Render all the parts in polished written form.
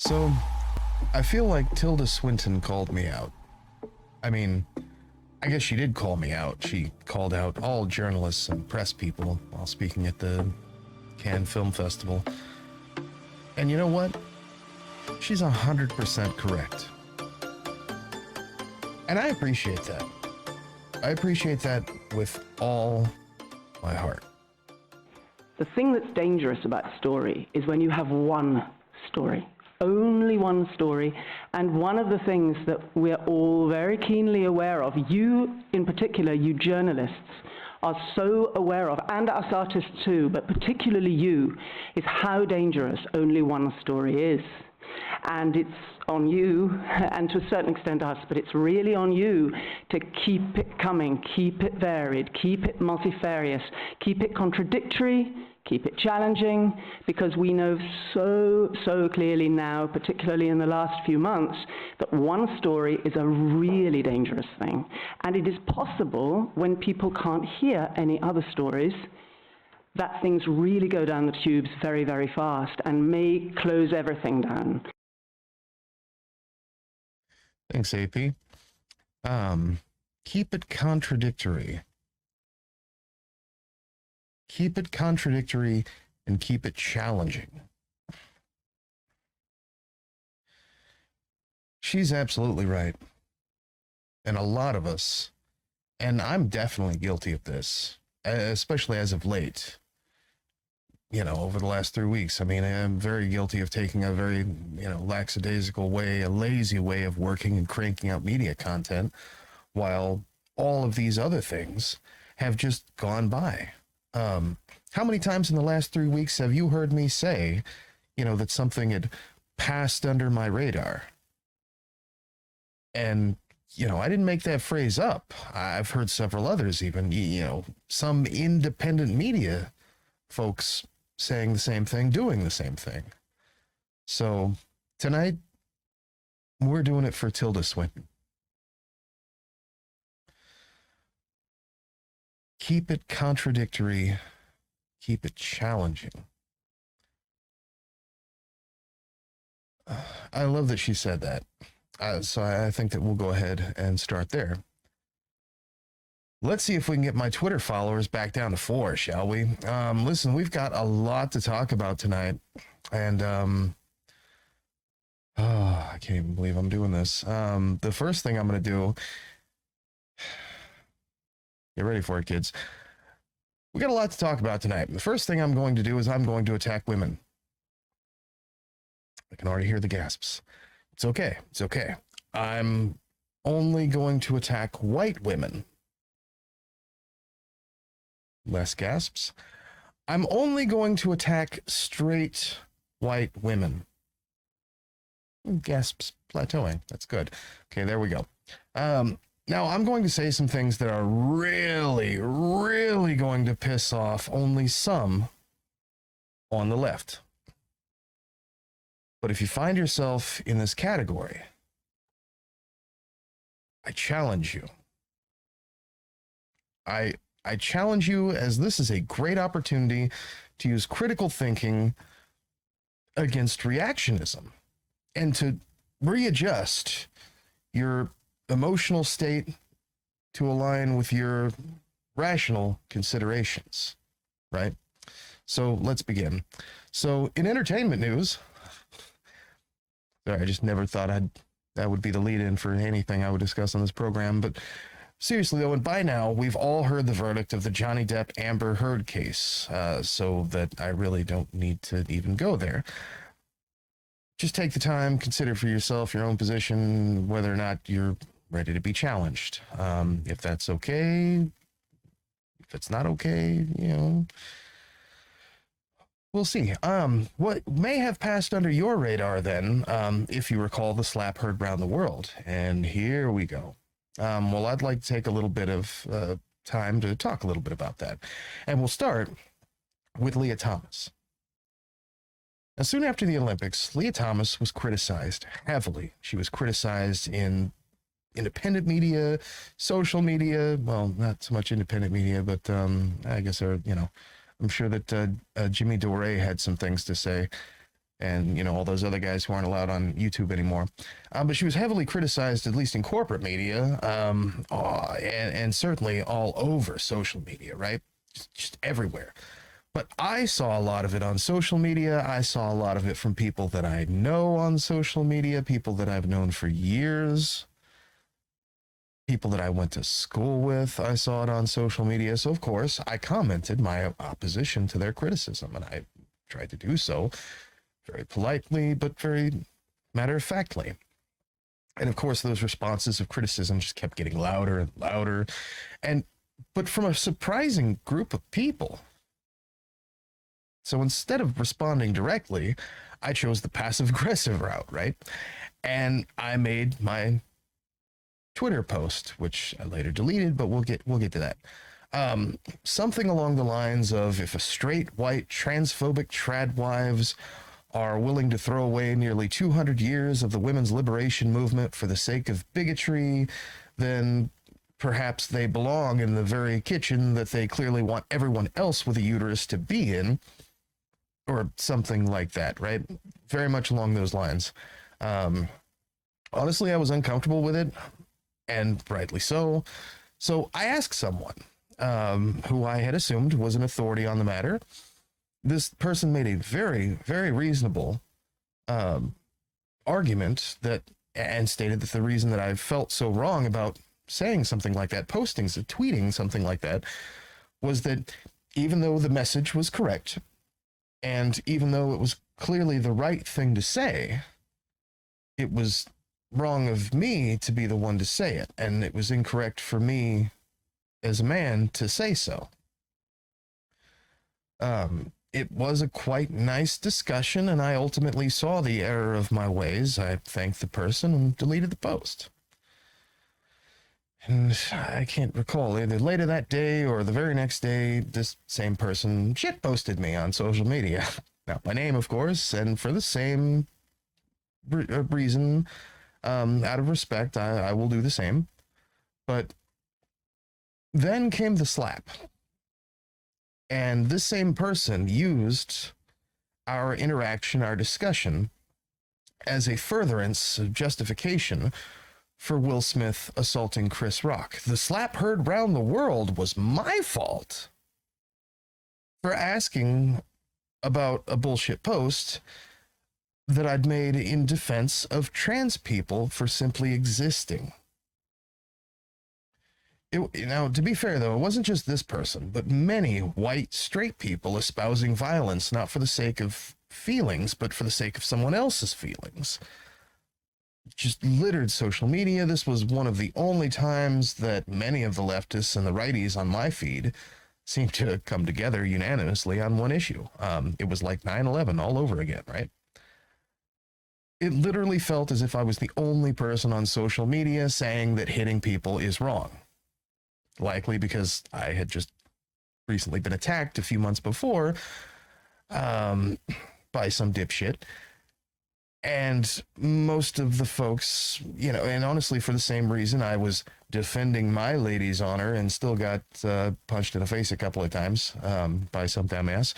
So, I feel like Tilda Swinton called me out. I mean, I guess she did call me out. She called out all journalists and press people while speaking at the Cannes Film Festival. And you know what? She's 100% correct. And I appreciate that. I appreciate that with all my heart. The thing that's dangerous about story is when you have one story, only one story, and one of the things that we're all very keenly aware of, you in particular, you journalists, are so aware of, and us artists too, but particularly you, is how dangerous only one story is. And it's on you, and to a certain extent us, but it's really on you to keep it coming, keep it varied, keep it multifarious, keep it contradictory, keep it challenging, because we know so clearly now, particularly in the last few months, that one story is a really dangerous thing. And it is possible, when people can't hear any other stories, that things really go down the tubes very, very fast and may close everything down. Thanks, AP. Keep it contradictory. Keep it contradictory and keep it challenging. She's absolutely right. And a lot of us, and I'm definitely guilty of this, especially as of late, you know, over the last 3 weeks. I mean, I'm very guilty of taking a very, lackadaisical way, a lazy way of working and cranking out media content, while all of these other things have just gone by. How many times in the last 3 weeks have you heard me say, that something had passed under my radar? And, I didn't make that phrase up. I've heard several others even, some independent media folks saying the same thing, doing the same thing. So tonight, we're doing it for Tilda Swinton. Keep it contradictory, keep it challenging. I love that she said that. So I think that we'll go ahead and start there. Let's see if we can get my Twitter followers back down to 4, shall we? Listen, we've got a lot to talk about tonight. And, I can't even believe I'm doing this. The first thing I'm going to do, get ready for it, kids. We got a lot to talk about tonight. The first thing I'm going to do is I'm going to attack women. I can already hear the gasps. It's okay. It's okay. I'm only going to attack white women. Less gasps. I'm only going to attack straight white women. Gasps plateauing. That's good. Okay, there we go. Now, I'm going to say some things that are really going to piss off only some on the left. But if you find yourself in this category, I challenge you. I challenge you, as this is a great opportunity to use critical thinking against reactionism and to readjust your emotional state to align with your rational considerations, right? So let's begin. So in entertainment news, sorry, I just never thought that would be the lead-in for anything I would discuss on this program, but seriously though, and by now, we've all heard the verdict of the Johnny Depp Amber Heard case, so that I really don't need to even go there. Just take the time, consider for yourself your own position, whether or not you're ready to be challenged. If that's okay, if it's not okay, we'll see. What may have passed under your radar then, if you recall the slap heard around the world, and here we go. Well, I'd like to take a little bit of time to talk a little bit about that. And we'll start with Leah Thomas. Now, soon after the Olympics, Leah Thomas was criticized heavily. She was criticized in independent media, social media, well, not so much independent media, but I guess, I'm sure that Jimmy Dore had some things to say. and, you know, all those other guys who aren't allowed on YouTube anymore. But she was heavily criticized, at least in corporate media, and certainly all over social media, right? Just everywhere. But I saw a lot of it on social media. I saw a lot of it from people that I know on social media, people that I've known for years, people that I went to school with. I saw it on social media. So, of course, I commented my opposition to their criticism, and I tried to do so very politely, but very matter-of-factly. And, of course, those responses of criticism just kept getting louder and louder. But from a surprising group of people. So instead of responding directly, I chose the passive-aggressive route, right? And I made my Twitter post, which I later deleted, but we'll get to that. Something along the lines of, if a straight, white, transphobic tradwives are willing to throw away nearly 200 years of the women's liberation movement for the sake of bigotry, then perhaps they belong in the very kitchen that they clearly want everyone else with a uterus to be in, or something like that, right? Very much along those lines. Honestly, I was uncomfortable with it, and rightly so. So I asked someone who I had assumed was an authority on the matter. This person made a very, very reasonable argument and stated that the reason that I felt so wrong about saying something like that, tweeting something like that, was that even though the message was correct, and even though it was clearly the right thing to say, it was wrong of me to be the one to say it, and it was incorrect for me as a man to say so. It was a quite nice discussion, and I ultimately saw the error of my ways. I thanked the person and deleted the post. And I can't recall, either later that day or the very next day, this same person shitposted me on social media. Not my name, of course, and for the same reason, out of respect, I will do the same. But then came the slap. And this same person used our interaction, our discussion, as a furtherance of justification for Will Smith assaulting Chris Rock. The slap heard round the world was my fault for asking about a bullshit post that I'd made in defense of trans people for simply existing. Now, to be fair, though, it wasn't just this person, but many white, straight people espousing violence, not for the sake of feelings, but for the sake of someone else's feelings. Just littered social media. This was one of the only times that many of the leftists and the righties on my feed seemed to come together unanimously on one issue. It was like 9/11 all over again, right? It literally felt as if I was the only person on social media saying that hitting people is wrong. Likely because I had just recently been attacked a few months before by some dipshit. And most of the folks, you know, and honestly, for the same reason, I was defending my lady's honor and still got punched in the face a couple of times by some dumbass.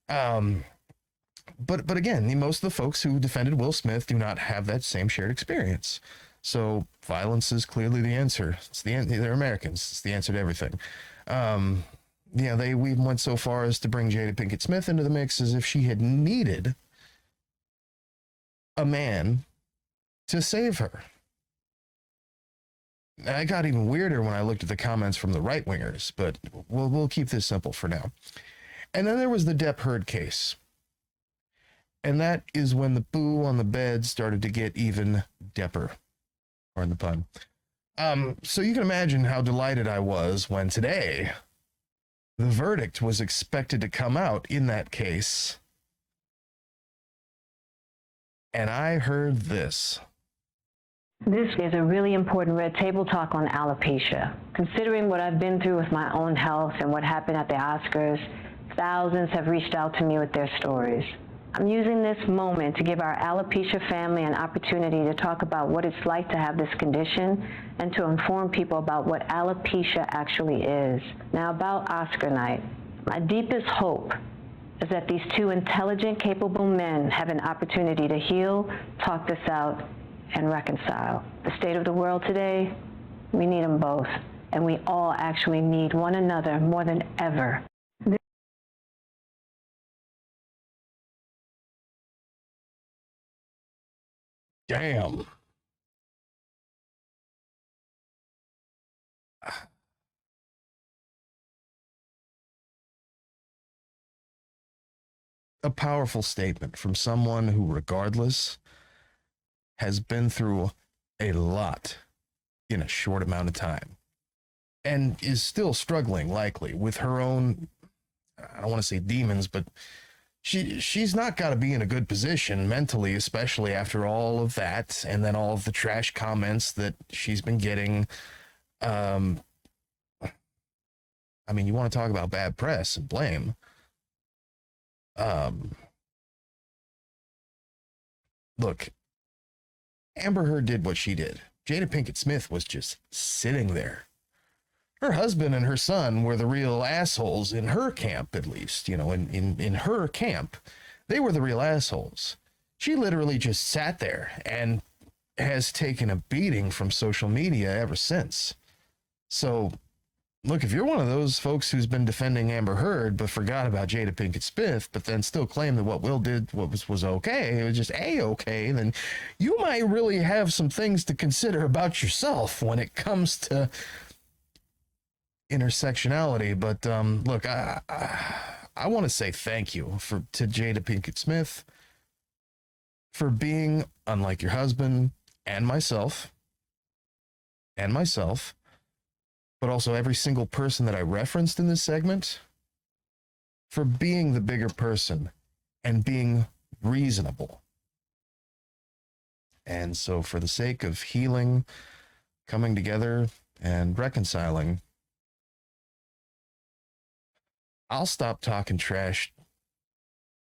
But again, most of the folks who defended Will Smith do not have that same shared experience. So violence is clearly the answer. They're Americans. It's the answer to everything. We went so far as to bring Jada Pinkett Smith into the mix as if she had needed a man to save her. And I got even weirder when I looked at the comments from the right-wingers, but we'll keep this simple for now. And then there was the Depp Heard case. And that is when the boo on the bed started to get even depper. Pardon the pun. So you can imagine how delighted I was when today the verdict was expected to come out in that case. And I heard this. This is a really important Red Table Talk on alopecia. Considering what I've been through with my own health and what happened at the Oscars, thousands have reached out to me with their stories. I'm using this moment to give our alopecia family an opportunity to talk about what it's like to have this condition and to inform people about what alopecia actually is. Now, about Oscar night, my deepest hope is that these two intelligent, capable men have an opportunity to heal, talk this out, and reconcile. The state of the world today, we need them both. And we all actually need one another more than ever. Damn. A powerful statement from someone who, regardless, has been through a lot in a short amount of time and is still struggling, likely, with her own, I don't want to say demons, but she's not got to be in a good position mentally, especially after all of that and then all of the trash comments that she's been getting. I mean, you want to talk about bad press and blame. Look, Amber Heard did what she did. Jada Pinkett Smith was just sitting there. Her husband and her son were the real assholes in her camp, at least, you know, in her camp. They were the real assholes. She literally just sat there and has taken a beating from social media ever since. So, look, if you're one of those folks who's been defending Amber Heard but forgot about Jada Pinkett Smith, but then still claim that what Will did was okay, it was just A-okay, then you might really have some things to consider about yourself when it comes to intersectionality. But look, I want to say thank you to Jada Pinkett Smith for being, unlike your husband and myself, but also every single person that I referenced in this segment, for being the bigger person and being reasonable. And so for the sake of healing, coming together, and reconciling, I'll stop talking trash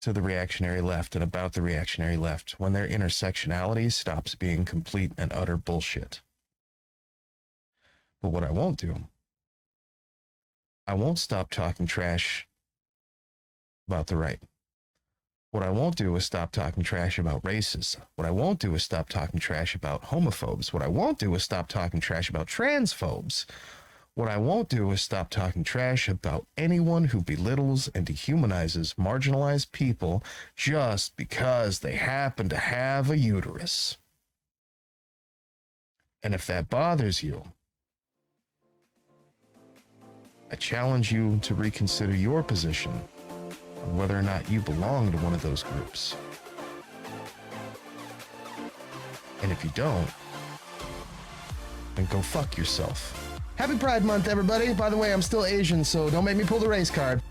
to the reactionary left and about the reactionary left when their intersectionality stops being complete and utter bullshit. But what I won't do, I won't stop talking trash about the right. What I won't do is stop talking trash about racists. What I won't do is stop talking trash about homophobes. What I won't do is stop talking trash about transphobes. What I won't do is stop talking trash about anyone who belittles and dehumanizes marginalized people just because they happen to have a uterus. And if that bothers you, I challenge you to reconsider your position on whether or not you belong to one of those groups. And if you don't, then go fuck yourself. Happy Pride Month, everybody. By the way, I'm still Asian, so don't make me pull the race card.